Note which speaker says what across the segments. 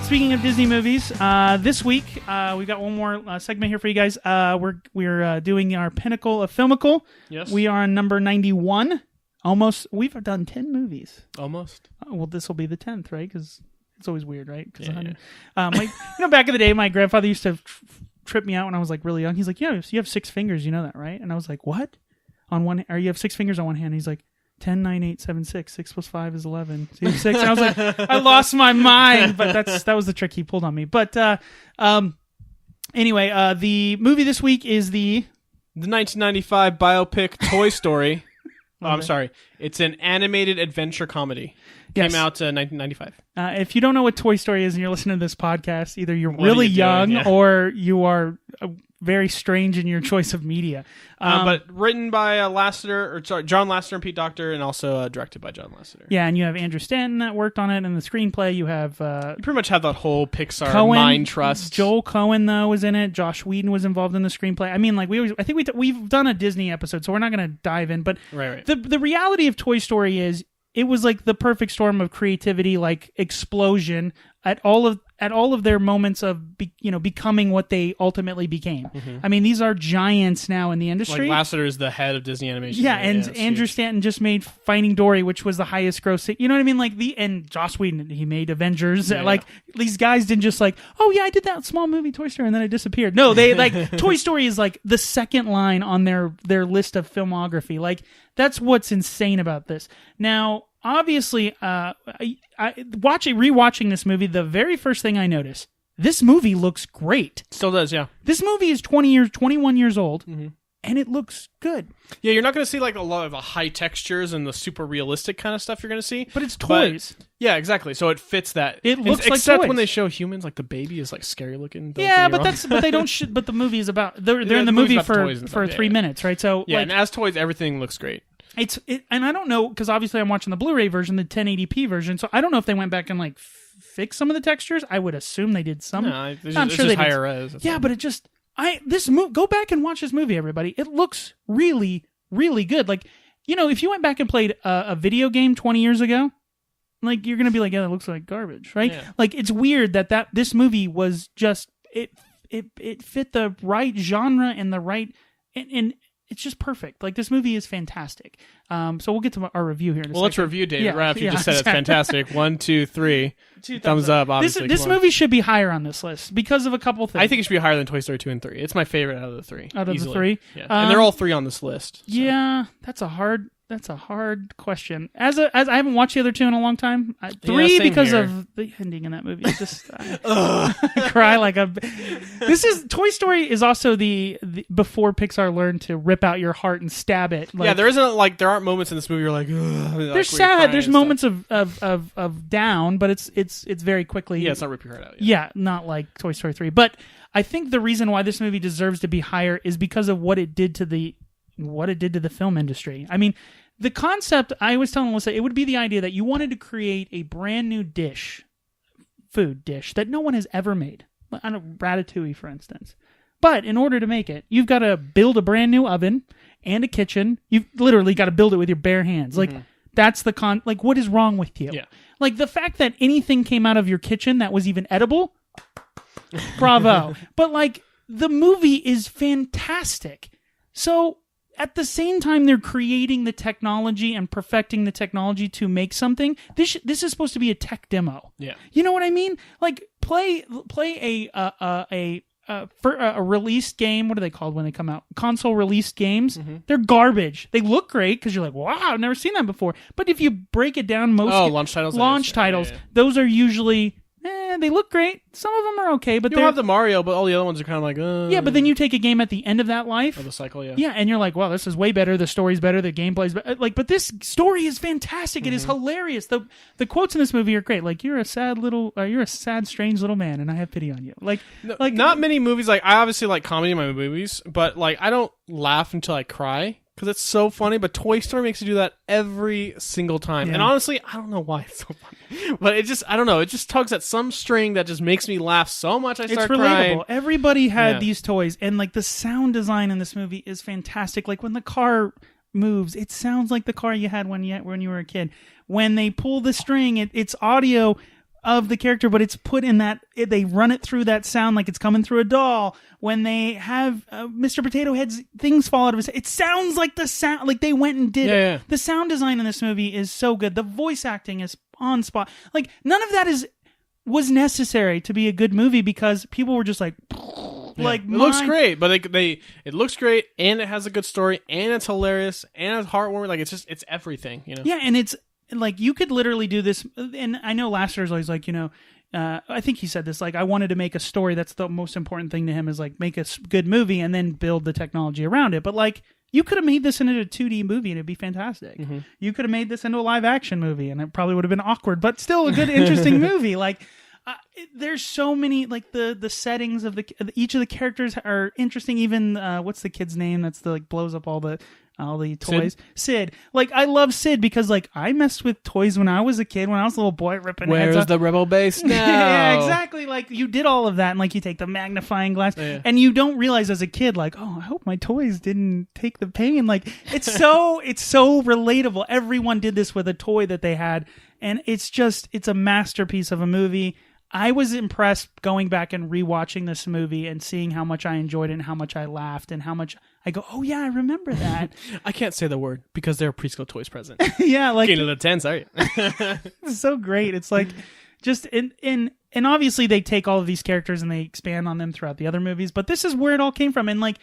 Speaker 1: Speaking of Disney movies, this week we've got one more segment here for you guys. We're doing our Pinnacle of Filmical.
Speaker 2: Yes.
Speaker 1: We are on number 91. Almost. We've done 10 movies.
Speaker 2: Almost.
Speaker 1: Well, this will be the 10th, right? Because it's always weird, right?
Speaker 2: Yeah.
Speaker 1: Back in the day, my grandfather used to trip me out when I was like really young. He's like, "Yeah, you have 6 fingers. You know that, right?" And I was like, "What? On one? Or you have 6 fingers on one hand?" He's like, 10, 9, 8, 7, 6. 6 plus 5 is 11. So you have 6. And I was like, I lost my mind. But that was the trick he pulled on me. But anyway, the movie this week is the
Speaker 2: 1995 biopic Toy Story. I'm sorry. It's an animated adventure comedy.
Speaker 1: Yes.
Speaker 2: Came out 1995.
Speaker 1: If you don't know what Toy Story is and you're listening to this podcast, either you're
Speaker 2: What
Speaker 1: really
Speaker 2: are you
Speaker 1: young
Speaker 2: doing? Yeah.
Speaker 1: or you are very strange in your choice of media.
Speaker 2: But written by John Lasseter and Pete Docter, and also directed by John Lasseter.
Speaker 1: Yeah, and you have Andrew Stanton that worked on it in the screenplay. You have
Speaker 2: You pretty much have that whole Pixar
Speaker 1: Cohen,
Speaker 2: mind trust.
Speaker 1: Joel Cohen though was in it. Josh Whedon was involved in the screenplay. I mean, like we've done a Disney episode, so we're not going to dive in. But
Speaker 2: Right.
Speaker 1: the reality of Toy Story is it was like the perfect storm of creativity, like explosion at all of their moments of becoming what they ultimately became.
Speaker 2: Mm-hmm.
Speaker 1: I mean, these are giants now in the industry.
Speaker 2: Like Lasseter is the head of Disney Animation.
Speaker 1: Yeah, and
Speaker 2: it's
Speaker 1: Andrew
Speaker 2: huge.
Speaker 1: Stanton just made Finding Dory, which was the highest grossing. You know what I mean? And Joss Whedon, he made Avengers.
Speaker 2: Yeah.
Speaker 1: These guys didn't just like, oh yeah, I did that small movie Toy Story and then I disappeared. No, they Toy Story is like the second line on their list of filmography. Like that's what's insane about this. Now, obviously, rewatching this movie, the very first thing I noticed, this movie looks great.
Speaker 2: Still does, yeah.
Speaker 1: This movie is 21 years old, and it looks good.
Speaker 2: Yeah, you're not going to see like a lot of the high textures and the super realistic kind of stuff you're going to see.
Speaker 1: But it's toys.
Speaker 2: Yeah, exactly. So it fits that.
Speaker 1: It looks like
Speaker 2: except
Speaker 1: toys.
Speaker 2: when they show humans, like the baby is like scary looking.
Speaker 1: Yeah, but they don't. But the movie is about. They're in the movie
Speaker 2: about
Speaker 1: for
Speaker 2: toys and stuff,
Speaker 1: 3 minutes, right? So
Speaker 2: yeah, and as toys, everything looks great.
Speaker 1: And I don't know because obviously I'm watching the Blu-ray version, the 1080p version. So I don't know if they went back and like fix some of the textures. I would assume they did some.
Speaker 2: No,
Speaker 1: I'm
Speaker 2: it's
Speaker 1: sure
Speaker 2: just
Speaker 1: they
Speaker 2: higher
Speaker 1: did.
Speaker 2: res.
Speaker 1: Yeah, but it just go back and watch this movie, everybody. It looks really, really good. Like if you went back and played a video game 20 years ago, like you're gonna be like, yeah, that looks like garbage, right?
Speaker 2: Yeah.
Speaker 1: Like it's weird that this movie was just it fit the right genre and the right and it's just perfect. Like this movie is fantastic. So we'll get to our review here in a second.
Speaker 2: Let's review, David.
Speaker 1: Yeah,
Speaker 2: Right after you
Speaker 1: yeah,
Speaker 2: just said it's fantastic. 1, 2, 3.
Speaker 1: 2
Speaker 2: thumbs up. Obviously,
Speaker 1: This movie should be higher on this list because of a couple things.
Speaker 2: I think it should be higher than Toy Story 2 and 3. It's my favorite out of the 3.
Speaker 1: Out of
Speaker 2: easily.
Speaker 1: the 3,
Speaker 2: yeah. And they're all 3 on this list. So.
Speaker 1: Yeah, that's a hard question. As I haven't watched the other 2 in a long time. 3
Speaker 2: same
Speaker 1: because
Speaker 2: here.
Speaker 1: of the ending in that movie. It's just I cry like a. Toy Story is also the before Pixar learned to rip out your heart and stab it. Like,
Speaker 2: Yeah, there aren't moments in this movie you're like, ugh,
Speaker 1: There's sad. There's moments of down, but it's very quickly.
Speaker 2: Yeah, it's not rip your heart out.
Speaker 1: Yeah, not like Toy Story 3. But I think the reason why this movie deserves to be higher is because of what it did to the film industry. I mean, the concept, I was telling Alyssa, it would be the idea that you wanted to create a brand new food dish that no one has ever made. I don't know, Ratatouille, for instance. But in order to make it, you've got to build a brand new oven and a kitchen. You've literally got to build it with your bare hands. Like, that's the like, what is wrong with you?
Speaker 2: Yeah.
Speaker 1: Like, the fact that anything came out of your kitchen that was even edible, bravo. But, like, the movie is fantastic. So, at the same time they're creating the technology and perfecting the technology to make something, this is supposed to be a tech demo.
Speaker 2: Yeah.
Speaker 1: You know what I mean? Like, play a released game. What are they called when they come out? Console released games. They're garbage. They look great because you're like, wow, I've never seen that before. But if you break it down, most
Speaker 2: launch titles. Yeah.
Speaker 1: those are usually they look great. Some of them are okay, but
Speaker 2: you have the Mario, but all the other ones are kind of like,
Speaker 1: yeah. But then you take a game at the end of that life,
Speaker 2: of the cycle, yeah.
Speaker 1: Yeah, and you're like, wow, this is way better. The story's better. The gameplay's better. Like, but this story is fantastic. It is hilarious. The quotes in this movie are great. Like, you're a sad, strange little man, and I have pity on you. Like,
Speaker 2: not many movies. Like, I obviously like comedy in my movies, but like, I don't laugh until I cry because it's so funny. But Toy Story makes you do that every single time.
Speaker 1: Yeah.
Speaker 2: And honestly, I don't know why it's so funny, but I don't know. It just tugs at some string that just makes me laugh so much. I start crying.
Speaker 1: Relatable. Everybody had these toys, and like the sound design in this movie is fantastic. Like when the car moves, it sounds like the car you had when you were a kid. When they pull the string, it's audio. of the character, but it's put in that they run it through that sound like it's coming through a doll. When they have Mr. Potato Head's things fall out of his head, it sounds like the sound, like they went and did it.
Speaker 2: Yeah.
Speaker 1: The sound design in this movie is so good. The voice acting is on spot. Like none of that was necessary to be a good movie because people were just like
Speaker 2: it looks great, but it looks great, and it has a good story, and it's hilarious, and it's heartwarming. Like it's everything, you know.
Speaker 1: Yeah, and it's like you could literally do this. And I know Lasseter's always like, I think he said this. Like, I wanted to make a story. That's the most important thing to him is like make a good movie and then build the technology around it. But like, you could have made this into a 2D movie and it'd be fantastic. Mm-hmm. You could have made this into a live action movie and it probably would have been awkward, but still a good, interesting movie. Like. There's so many like the settings of each of the characters are interesting. Even what's the kid's name that's like blows up all the toys? Sid. Like I love Sid because like I messed with toys when I was a kid. When I was a little boy ripping heads
Speaker 2: Where's
Speaker 1: off.
Speaker 2: the rebel base now?
Speaker 1: Yeah, exactly. Like you did all of that, and like you take the magnifying glass, and you don't realize as a kid, like, oh, I hope my toys didn't take the pain. Like it's so relatable. Everyone did this with a toy that they had, and it's a masterpiece of a movie. I was impressed going back and rewatching this movie and seeing how much I enjoyed it and how much I laughed and how much I go, oh yeah, I remember that.
Speaker 2: I can't say the word because there are preschool toys present.
Speaker 1: Yeah, like
Speaker 2: getting a little tense, are you?
Speaker 1: It's so great. It's like just and obviously they take all of these characters and they expand on them throughout the other movies, but this is where it all came from. And like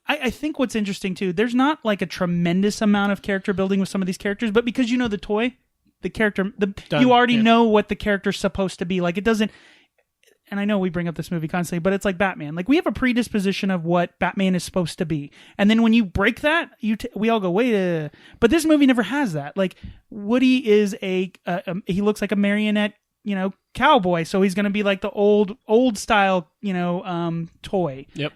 Speaker 1: I think what's interesting too, there's not like a tremendous amount of character building with some of these characters, but because you know the toy. The character, you already know what the character's supposed to be. Like it doesn't, and I know we bring up this movie constantly, but it's like Batman. Like we have a predisposition of what Batman is supposed to be, and then when you break that, we all go, wait. But this movie never has that. Like Woody is he looks like a marionette, cowboy, so he's gonna be like the old style, toy.
Speaker 2: Yep.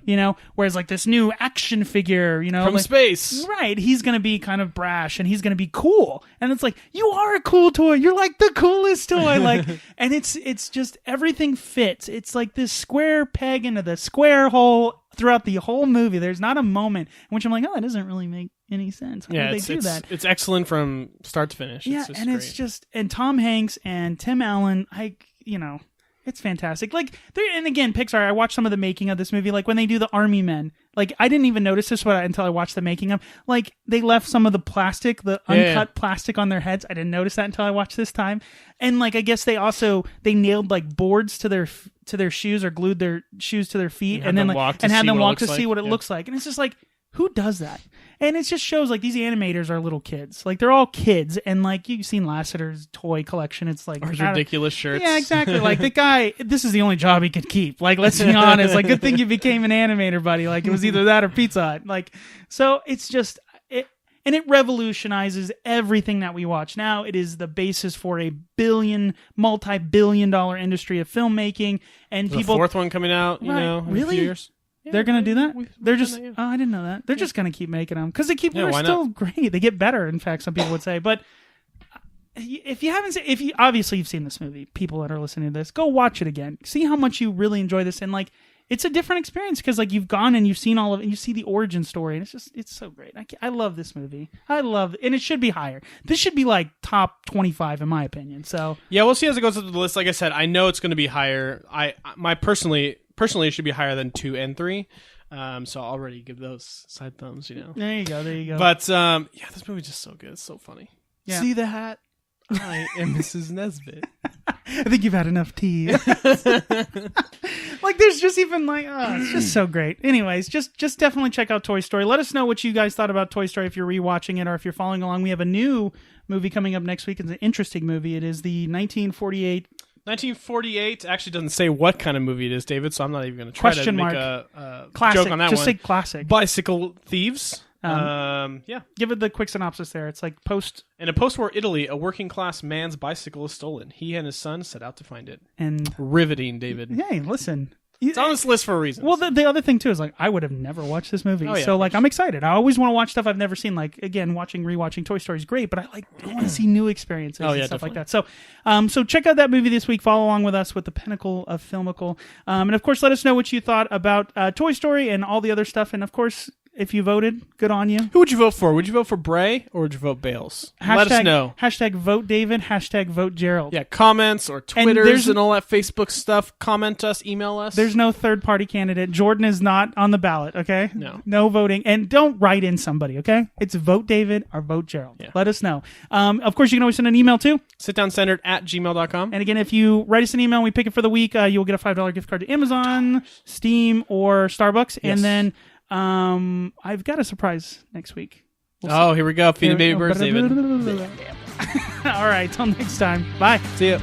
Speaker 1: Whereas like this new action figure,
Speaker 2: from
Speaker 1: like,
Speaker 2: space,
Speaker 1: right? He's gonna be kind of brash and he's gonna be cool, and it's like you are a cool toy. You're like the coolest toy, like, and it's just everything fits. It's like this square peg into the square hole throughout the whole movie. There's not a moment in which I'm like, oh, that doesn't really make any sense. Why did they do that?
Speaker 2: It's excellent from start to finish.
Speaker 1: Yeah,
Speaker 2: it's
Speaker 1: and great. It's just and Tom Hanks and Tim Allen, it's fantastic. Like, and again, Pixar, I watched some of the making of this movie, like when they do the army men, like I didn't even notice this until I watched the making of, like they left some of the plastic, the uncut plastic on their heads. I didn't notice that until I watched this time. And like, I guess they nailed like boards to their shoes or glued their shoes to their feet and then like, and had them walk to see what it looks like. And it's just like, who does that? And it just shows like these animators are little kids. Like they're all kids. And like you've seen Lasseter's toy collection. It's like
Speaker 2: his ridiculous shirts.
Speaker 1: Yeah, exactly. Like the guy, this is the only job he could keep. Like, let's be honest. Like, good thing you became an animator, buddy. Like it was either that or Pizza Hut. Like, so it's just and it revolutionizes everything that we watch. Now it is the basis for a multi-billion-dollar industry of filmmaking. And
Speaker 2: the fourth one coming out, in a few years.
Speaker 1: They're going to do that? They're just... Oh, I didn't know that. They're just going to keep making them. Because they're still great. They get better, in fact, some people would say. But if you haven't seen... Obviously, you've seen this movie. People that are listening to this, go watch it again. See how much you really enjoy this. And, like, it's a different experience because, like, you've gone and you've seen all of it. And you see the origin story. And it's so great. I love this movie. And it should be higher. This should be, like, top 25, in my opinion. So... Yeah,
Speaker 2: we'll see as it goes through the list. Like I said, I know it's going to be higher. Personally, it should be higher than 2 and 3. So I'll already give those side thumbs,
Speaker 1: There you go.
Speaker 2: But, this movie's just so good. It's so funny.
Speaker 1: Yeah.
Speaker 2: See the hat? I am Mrs. Nesbitt.
Speaker 1: I think you've had enough tea. Like, there's just even like, it's just so great. Anyways, just definitely check out Toy Story. Let us know what you guys thought about Toy Story if you're rewatching it or if you're following along. We have a new movie coming up next week. It's an interesting movie. It is the
Speaker 2: 1948 actually doesn't say what kind of movie it is, David, so I'm not even going to try to make a joke on that
Speaker 1: Just
Speaker 2: one.
Speaker 1: say classic.
Speaker 2: Bicycle Thieves.
Speaker 1: Give it the quick synopsis there. It's like
Speaker 2: In a post-war Italy, a working-class man's bicycle is stolen. He and his son set out to find it.
Speaker 1: And
Speaker 2: riveting, David.
Speaker 1: Hey, listen.
Speaker 2: It's on this list for a reason.
Speaker 1: Well, the other thing, too, is like I would have never watched this movie. So, like, I'm excited. I always want to watch stuff I've never seen. Like, again, rewatching Toy Story is great, but I want to see new experiences and stuff
Speaker 2: definitely.
Speaker 1: like that. So check out that movie this week. Follow along with us with the Pinnacle of Filmical. And, of course, let us know what you thought about Toy Story and all the other stuff. And, of course, if you voted. Good on you.
Speaker 2: Who would you vote for? Would you vote for Bray or would you vote Bales? Let us know.
Speaker 1: Hashtag vote David. Hashtag vote Gerald.
Speaker 2: Yeah, comments or Twitters and all that Facebook stuff. Comment us, email us.
Speaker 1: There's no third-party candidate. Jordan is not on the ballot, okay? No voting. And don't write in somebody, okay? It's vote David or vote Gerald.
Speaker 2: Yeah.
Speaker 1: Let us know. Of course, you can always send an email too.
Speaker 2: sitdowncentered@gmail.com.
Speaker 1: And again, if you write us an email and we pick it for the week, you'll get a $5 gift card to Amazon, Steam, or Starbucks.
Speaker 2: Yes.
Speaker 1: And then I've got a surprise next week.
Speaker 2: Oh, here we go. Feeding baby birds, David.
Speaker 1: All right. Till next time. Bye.
Speaker 2: See ya.